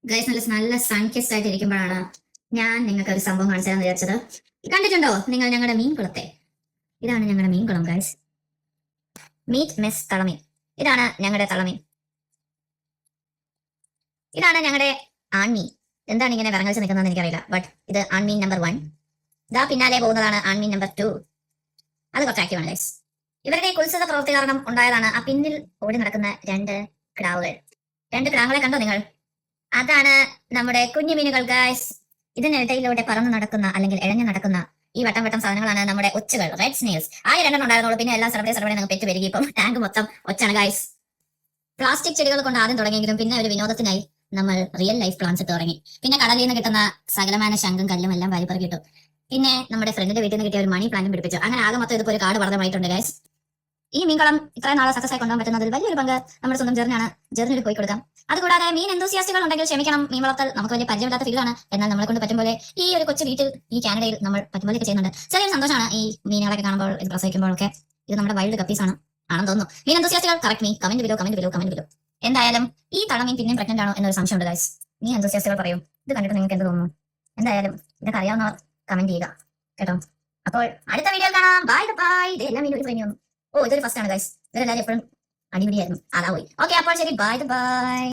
Guys നല്ല sun-kissed ആയിട്ട് ഇരിക്കുമ്പോഴാണ് ഞാൻ നിങ്ങൾക്ക് ഒരു സംഭവം കാണിച്ചു തരാൻ വിചാരിച്ചത്. കണ്ടിട്ടുണ്ടോ നിങ്ങൾ ഞങ്ങളുടെ മീൻ കുളത്തെ? ഇതാണ് ഞങ്ങളുടെ മീൻ കുളം ഗൈസ്. Meet miss തളമീൻ. ഇതാണ് ഞങ്ങളുടെ തളമീൻ. ഇതാണ് ഞങ്ങളുടെ ആൺമീൻ. എന്താണ് ഇങ്ങനെ വിറങ്ങലിച്ച് നിൽക്കുന്നതെന്ന് എനിക്കറിയില്ല. ബട്ട് ഇത് ആൺമീൻ നമ്പർ 1. ഇതാ പിന്നാലെ പോകുന്നതാണ് ആൺമീൻ നമ്പർ 2. അത് കുറച്ച് ആക്റ്റീവാണ് ഗൈസ്. ഇവരുടെ കുത്സിത പ്രവൃത്തി കാരണം ഉണ്ടായതാണ് ആ പിന്നിൽ ഓടി നടക്കുന്ന 2 കിടാവുകൾ. 2 കിടാങ്ങളെ കണ്ടോ നിങ്ങൾ? അതാണ് നമ്മുടെ കുഞ്ഞു മീനുകൾ ഗൈസ്. ഇതിനിടയിലൂടെ പറന്നു നടക്കുന്ന അല്ലെങ്കിൽ ഇഴഞ്ഞു നടക്കുന്ന ഈ വട്ടം വട്ടം സാധനങ്ങളാണ് നമ്മുടെ ഒച്ചുകൾ, റെഡ് സ്നെയിൽസ്. ആ 2 ഉണ്ടായിരുന്നുള്ളൂ. പിന്നെ എല്ലാം സർവേ നിങ്ങൾ പെറ്റ് വരികയും ഇപ്പം ടാങ്ക് മൊത്തം ഒച്ചാണ് ഗൈസ്. പ്ലാസ്റ്റിക് ചെടികൾ കൊണ്ട് ആദ്യം തുടങ്ങിയെങ്കിലും പിന്നെ ഒരു വിനോദത്തിനായി നമ്മൾ റിയൽ ലൈഫ് പ്ലാന്റ്സ് ഇട്ട് തുടങ്ങി. പിന്നെ കടലിൽ നിന്ന് കിട്ടുന്ന സകലമായ ശംഖും കല്ലും എല്ലാം വാരിപ്പറ കിട്ടും. പിന്നെ നമ്മുടെ ഫ്രണ്ടിന്റെ വീട്ടിൽ നിന്ന് കിട്ടിയ ഒരു മണി പ്ലാന്റും പിടിപ്പിച്ചു. അങ്ങനെ ആകെ മൊത്തം ഇതിപ്പോൾ ഒരു കാട് വളർന്നമായിട്ടുണ്ട് ഗൈസ്. ഈ മീൻകളം ഇത്രയും നാളെ സക്സസ് ആയി കൊണ്ടുപോകാൻ പറ്റുന്നതിൽ വലിയൊരു പങ്ക് നമ്മുടെ സ്വന്തം ജെറിനിൽ പോയി കൊടുക്കാം. അതുകൂടാതെ മീൻ എന്തൂസിയാസ്റ്റുകൾ ഉണ്ടെങ്കിൽ ക്ഷമിക്കണം. മീൻ വളർത്തൽ നമുക്ക് വലിയ പരിചയമില്ലാത്ത ഫീൽഡാണ്. എന്നാൽ നമ്മളെ കൊണ്ട് പറ്റും പോലെ ഈ ഒരു കൊച്ചു വീട്ടിൽ ഈ കാനഡയിൽ നമ്മൾ പറ്റുമ്പോഴൊക്കെ ചെയ്യുന്നുണ്ട്. ചെറിയൊരു സന്തോഷമാണ് ഈ മീനുകളൊക്കെ കാണുമ്പോൾ, ഇത് പ്രസവിക്കുമ്പോഴൊക്കെ. ഇത് നമ്മുടെ വൈൽഡ് കപ്പീസ് ആണെന്ന് തോന്നുന്നു. മീൻ എന്തൂസിയാസ്റ്റുകൾ കറക്റ്റ് മീ, കമന്റ് ബിലോ. എന്തായാലും ഈ തളമീൻ പിന്നെയും പ്രഗ്നന്റ് ആണോ എന്നൊരു സംശയമുണ്ട് ഗൈസ്. മീൻ എന്തൂസിയാസ്റ്റുകൾ പറയും. ഇത് കണ്ടിട്ട് നിങ്ങൾക്ക് എന്ത് തോന്നുന്നു? എന്തായാലും ഇതൊക്കെ അറിയാവുന്നവർ കമന്റ് ചെയ്യുക കേട്ടോ. അപ്പോൾ അടുത്ത വീഡിയോ കാണാം. ബൈ. ഇതെല്ലാം മീൻ ഒരു കഴിഞ്ഞു. ഇതൊരു ഫസ്റ്റ് ആണ് ഗൈസ്. ഇവരെല്ലാവരും എപ്പോഴും അടിപിടിയായിരുന്നു. അതാ പോയി. ഓക്കെ, അപ്പോൾ ശരി. ബൈ.